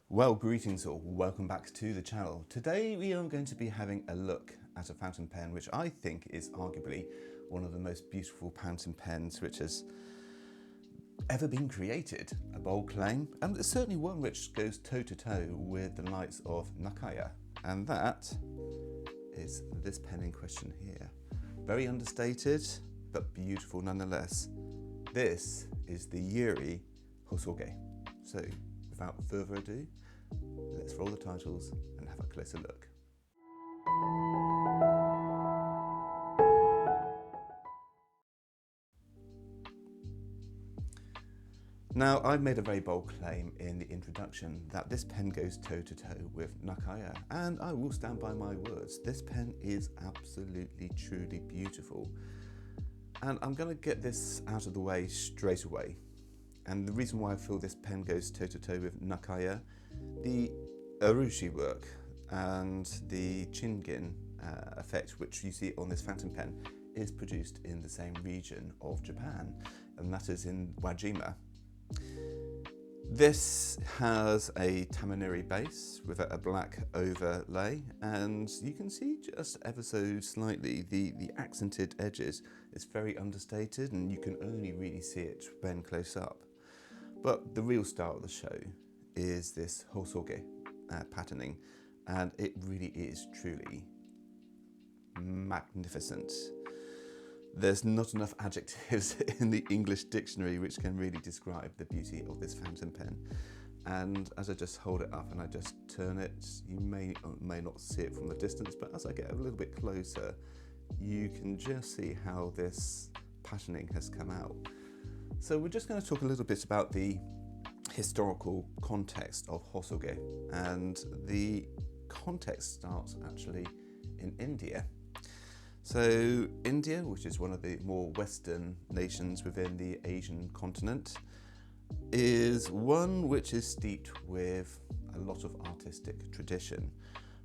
Well, greetings all, welcome back to the channel. Today we are going to be having a look at a fountain pen which I think is arguably one of the most beautiful fountain pens which has ever been created. A bold claim, and it's certainly one which goes toe to toe with the likes of Nakaya, and that is this pen in question here. Very understated, but beautiful nonetheless. This is the Yurie Hosoge. So, without further ado, let's roll the titles and have a closer look. Now, I've made a very bold claim in the introduction that this pen goes toe to toe with Nakaya, and I will stand by my words. This pen is absolutely, truly beautiful. And I'm going to get this out of the way straight away. And the reason why I feel this pen goes toe to toe with Nakaya, the urushi work and the chingin effect which you see on this fountain pen is produced in the same region of Japan, and that is in Wajima. This has a Tamenuri base with a black overlay, and you can see just ever so slightly the accented edges. It's very understated and you can only really see it when close up. But the real star of the show is this Hosoge patterning, and it really is truly magnificent. There's not enough adjectives in the English dictionary which can really describe the beauty of this fountain pen. And as I just hold it up and I just turn it, you may or may not see it from the distance, but as I get a little bit closer, you can just see how this patterning has come out. So we're just going to talk a little bit about the historical context of Hosoge, and the context starts actually in India. So India, which is one of the more Western nations within the Asian continent, is one which is steeped with a lot of artistic tradition.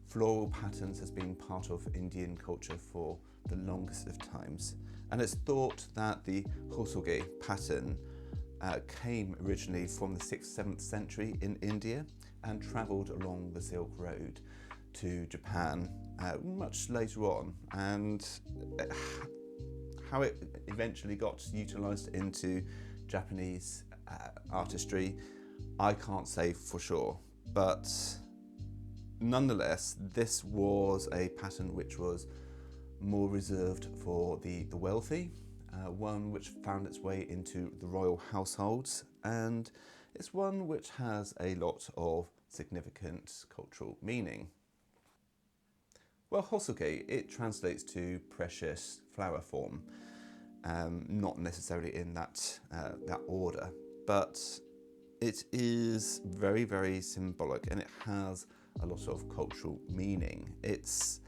Floral patterns has been part of Indian culture for the longest of times, and it's thought that the Hosoge pattern came originally from the 6th, 7th century in India and travelled along the Silk Road to Japan much later on, and how it eventually got utilised into Japanese artistry, I can't say for sure, but nonetheless this was a pattern which was more reserved for the wealthy, one which found its way into the royal households, and it's one which has a lot of significant cultural meaning. Well, Hosoge, it translates to precious flower form, not necessarily in that order, but it is very, very symbolic, and it has a lot of cultural meaning. It's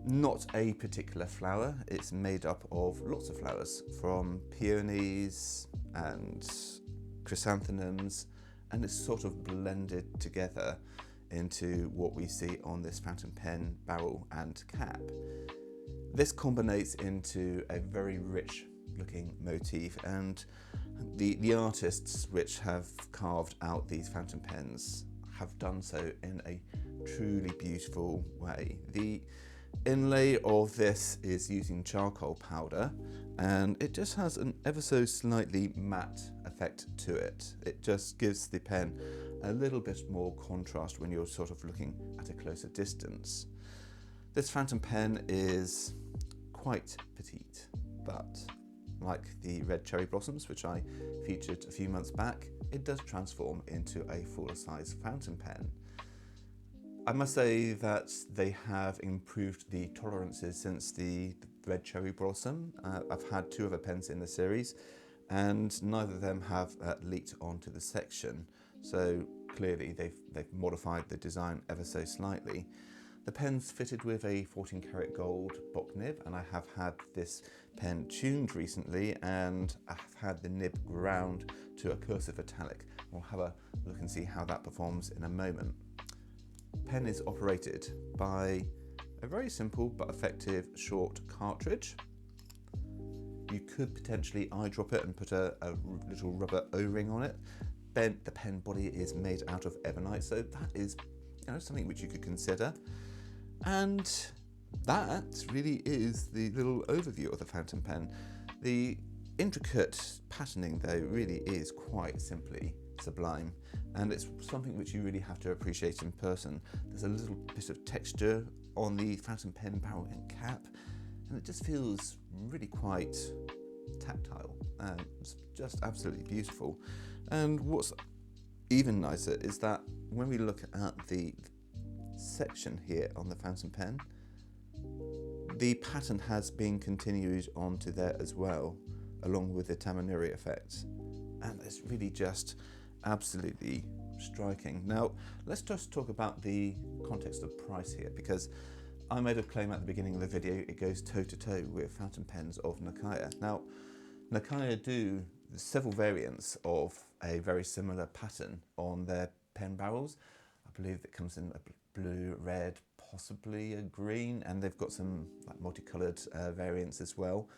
not a particular flower, it's made up of lots of flowers, from peonies and chrysanthemums, and it's sort of blended together into what we see on this fountain pen barrel and cap. This combines into a very rich looking motif, and the artists which have carved out these fountain pens have done so in a truly beautiful way. The inlay of this is using charcoal powder, and it just has an ever so slightly matte effect to it. It just gives the pen a little bit more contrast when you're sort of looking at a closer distance. This fountain pen is quite petite, but like the red cherry blossoms which I featured a few months back, it does transform into a fuller size fountain pen. I must say that they have improved the tolerances since the red cherry blossom. I've had two other pens in the series, and neither of them have leaked onto the section. So clearly they've modified the design ever so slightly. The pen's fitted with a 14 karat gold bock nib, and I have had this pen tuned recently, and I've had the nib ground to a cursive italic. We'll have a look and see how that performs in a moment. Pen is operated by a very simple but effective short cartridge. You could potentially eyedrop it and put a little rubber O-ring on it, the pen body is made out of ebonite, so that is something which you could consider. And that really is the little overview of the fountain pen. The intricate patterning though really is quite simply sublime, and it's something which you really have to appreciate in person. There's a little bit of texture on the fountain pen barrel and cap, and it just feels really quite tactile. It's just absolutely beautiful. And what's even nicer is that when we look at the section here on the fountain pen, the pattern has been continued onto there as well, along with the Tamenuri effect, and it's really just absolutely striking. Now let's just talk about the context of price here, because I made a claim at the beginning of the video. It goes toe to toe with fountain pens of Nakaya. Now Nakaya do several variants of a very similar pattern on their pen barrels. I believe it comes in a blue, red, possibly a green, and they've got some like multicolored variants as well.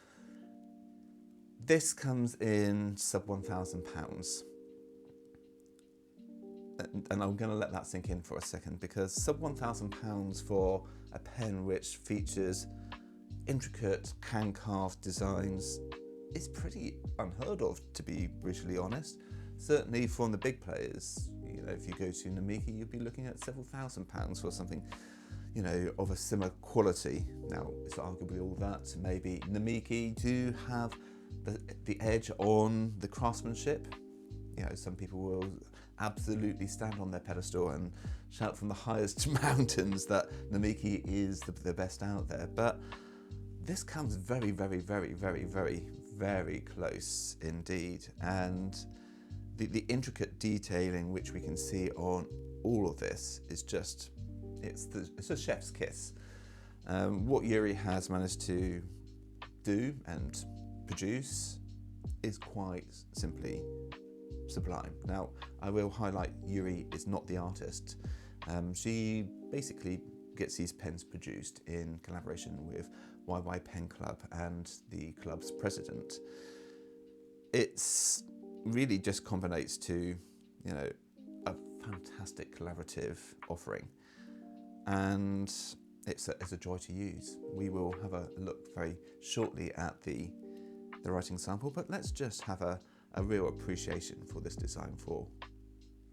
This comes in sub £1,000, and I'm going to let that sink in for a second, because sub £1,000 for a pen which features intricate hand-carved designs is pretty unheard of, to be brutally honest. Certainly from the big players, if you go to Namiki, you'd be looking at several £1,000s for something of a similar quality. Now, it's arguably all that maybe Namiki do have the edge on the craftsmanship. Some people will absolutely stand on their pedestal and shout from the highest mountains that Namiki is the best out there. But this comes very, very, very, very, very, very close indeed. And the intricate detailing which we can see on all of this is just, it's a chef's kiss. What Yurie has managed to do and produce is quite simply sublime. Now, I will highlight Yurie is not the artist. She basically gets these pens produced in collaboration with YY Pen Club and the club's president. It's really just combinates to, a fantastic collaborative offering, and it's a joy to use. We will have a look very shortly at the writing sample, but let's just have a real appreciation for this design for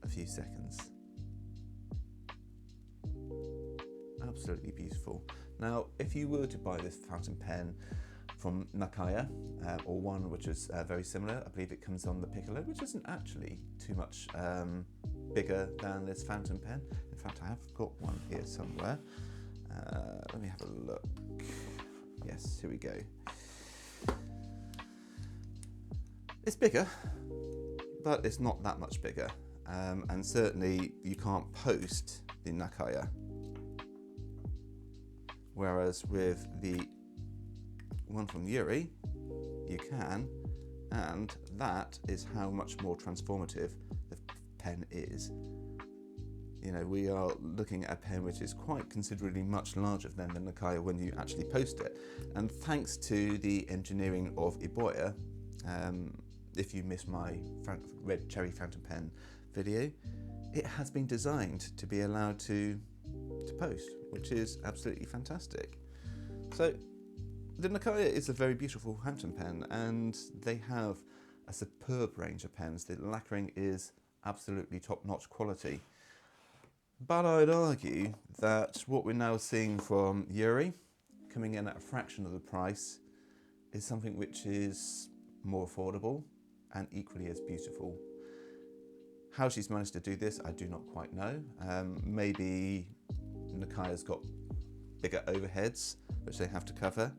a few seconds. Absolutely beautiful. Now, if you were to buy this fountain pen from Nakaya, or one which is very similar, I believe it comes on the Piccolo, which isn't actually too much bigger than this fountain pen. In fact, I have got one here somewhere. Let me have a look. Yes, here we go. It's bigger, but it's not that much bigger. And certainly you can't post the Nakaya. Whereas with the one from Yurie, you can, and that is how much more transformative the pen is. We are looking at a pen which is quite considerably much larger than the Nakaya when you actually post it. And thanks to the engineering of Eboya, if you missed my red cherry fountain pen video, it has been designed to be allowed to post, which is absolutely fantastic. So the Nakaya is a very beautiful fountain pen, and they have a superb range of pens. The lacquering is absolutely top-notch quality. But I'd argue that what we're now seeing from Yurie, coming in at a fraction of the price, is something which is more affordable and equally as beautiful. How she's managed to do this, I do not quite know. Maybe Nakaya's got bigger overheads, which they have to cover.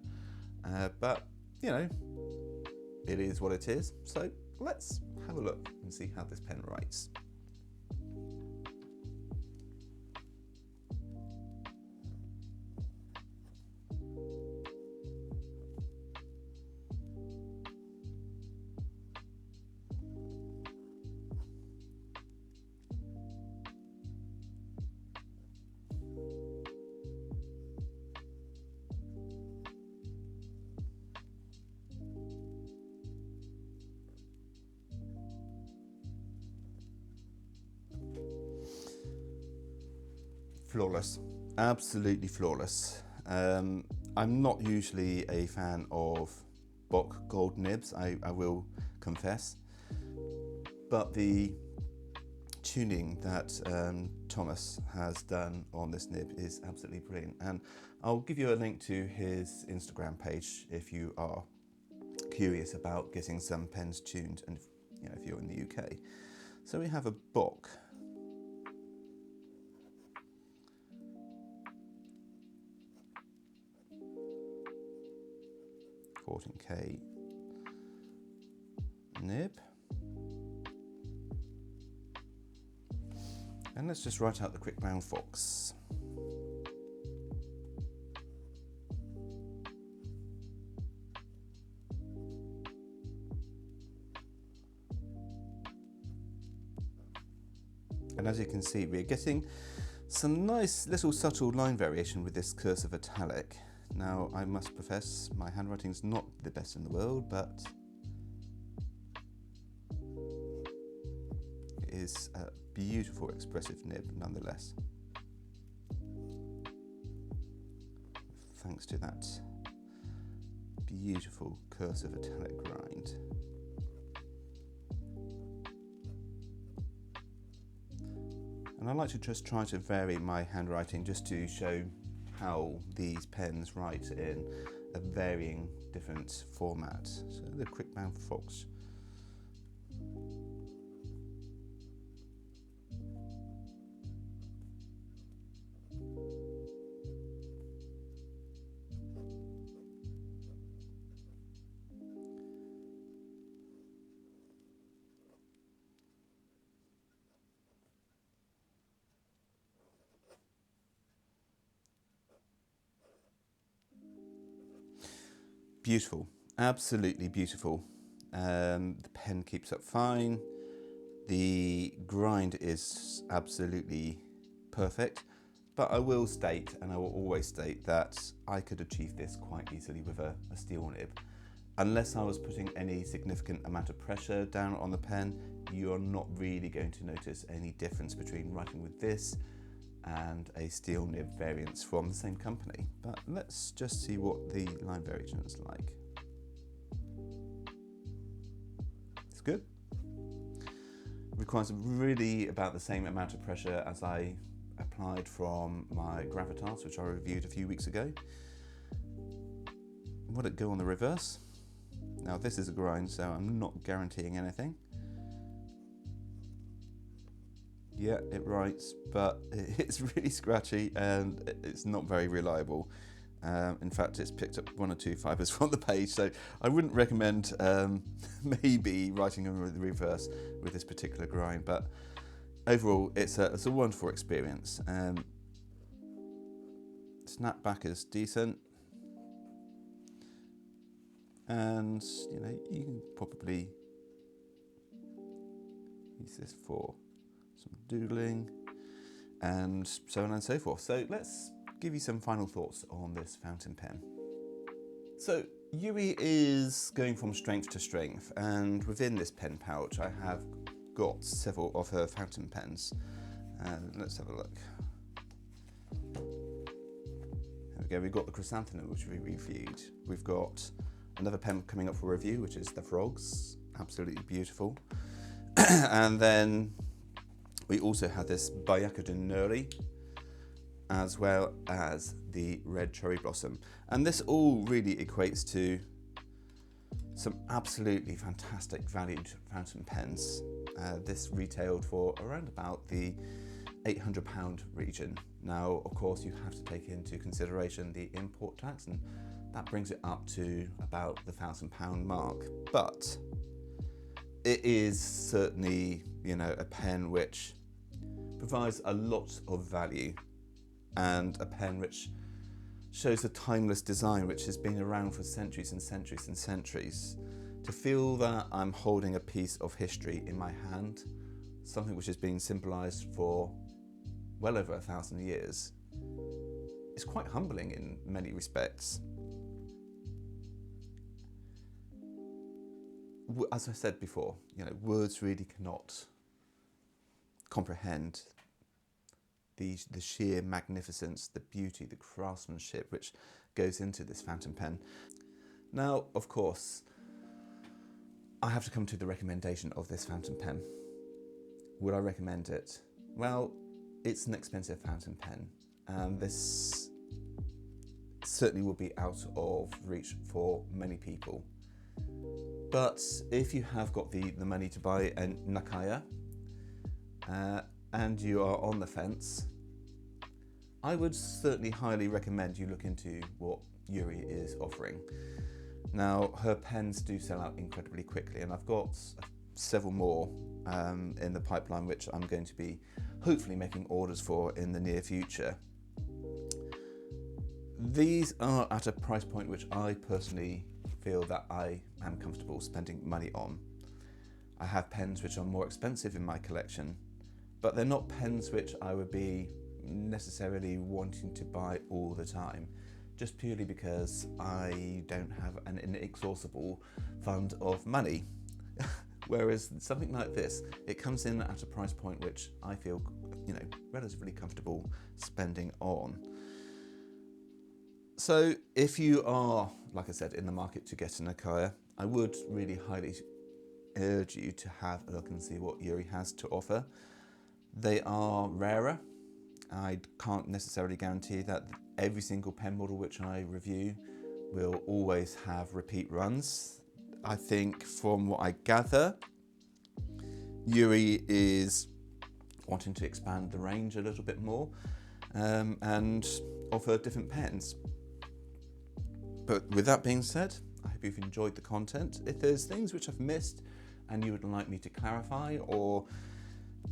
But, it is what it is. So let's have a look and see how this pen writes. Flawless, absolutely flawless. I'm not usually a fan of Bock gold nibs, I will confess, but the tuning that Thomas has done on this nib is absolutely brilliant, and I'll give you a link to his Instagram page if you are curious about getting some pens tuned, and if you're in the UK. So we have a Bock. K nib, and let's just write out the quick brown fox. And as you can see, we're getting some nice little subtle line variation with this cursive italic. Now, I must profess, my handwriting's not the best in the world, but it is a beautiful, expressive nib nonetheless. Thanks to that beautiful cursive italic grind. And I like to just try to vary my handwriting just to show how these pens write in a varying different format. So the quick brown fox. Beautiful, absolutely beautiful. The pen keeps up fine. The grind is absolutely perfect, but I will state, and I will always state, that I could achieve this quite easily with a steel nib. Unless I was putting any significant amount of pressure down on the pen, you're not really going to notice any difference between writing with this and a steel nib variants from the same company. But let's just see what the line variation is like. It's good. Requires really about the same amount of pressure as I applied from my Gravitas, which I reviewed a few weeks ago. Would it go on the reverse? Now this is a grind, so I'm not guaranteeing anything. Yeah, it writes, but it's really scratchy and it's not very reliable. In fact, it's picked up one or two fibres from the page, so I wouldn't recommend maybe writing on the reverse with this particular grind, but overall it's a wonderful experience. Snapback is decent, and you can probably use this for some doodling and so on and so forth. So let's give you some final thoughts on this fountain pen. So Yurie is going from strength to strength, and within this pen pouch I have got several of her fountain pens. Let's have a look. There we go, we've got the Chrysanthemum, which we reviewed. We've got another pen coming up for review, which is the Frogs, absolutely beautiful. And then we also have this Tamenuri, as well as the Red Cherry Blossom. And this all really equates to some absolutely fantastic valued fountain pens. This retailed for around about the £800 region. Now, of course, you have to take into consideration the import tax, and that brings it up to about the £1,000 mark. But it is certainly, a pen which provides a lot of value, and a pen which shows a timeless design which has been around for centuries and centuries and centuries. To feel that I'm holding a piece of history in my hand, something which has been symbolised for well over 1,000 years, is quite humbling in many respects. As I said before, words really cannot comprehend the sheer magnificence, the beauty, the craftsmanship which goes into this fountain pen. Now, of course, I have to come to the recommendation of this fountain pen. Would I recommend it? Well, it's an expensive fountain pen, and this certainly will be out of reach for many people. But if you have got the money to buy a Nakaya, and you are on the fence, I would certainly highly recommend you look into what Yurie is offering. Now, her pens do sell out incredibly quickly, and I've got several more in the pipeline which I'm going to be hopefully making orders for in the near future. These are at a price point which I personally feel that I am comfortable spending money on. I have pens which are more expensive in my collection, but they're not pens which I would be necessarily wanting to buy all the time, just purely because I don't have an inexhaustible fund of money. Whereas something like this, it comes in at a price point which I feel, relatively comfortable spending on. So if you are, like I said, in the market to get an Nakaya, I would really highly urge you to have a look and see what Yurie has to offer. They are rarer. I can't necessarily guarantee that every single pen model which I review will always have repeat runs. I think from what I gather, Yurie is wanting to expand the range a little bit more and offer different pens. But with that being said, I hope you've enjoyed the content. If there's things which I've missed and you would like me to clarify or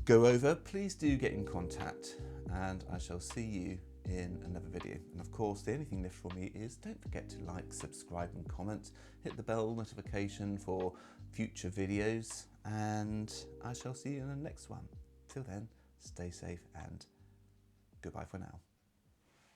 go over, please do get in contact, and I shall see you in another video. And of course, the only thing left for me is don't forget to like, subscribe and comment, hit the bell notification for future videos, and I shall see you in the next one. Till then, stay safe and goodbye for now.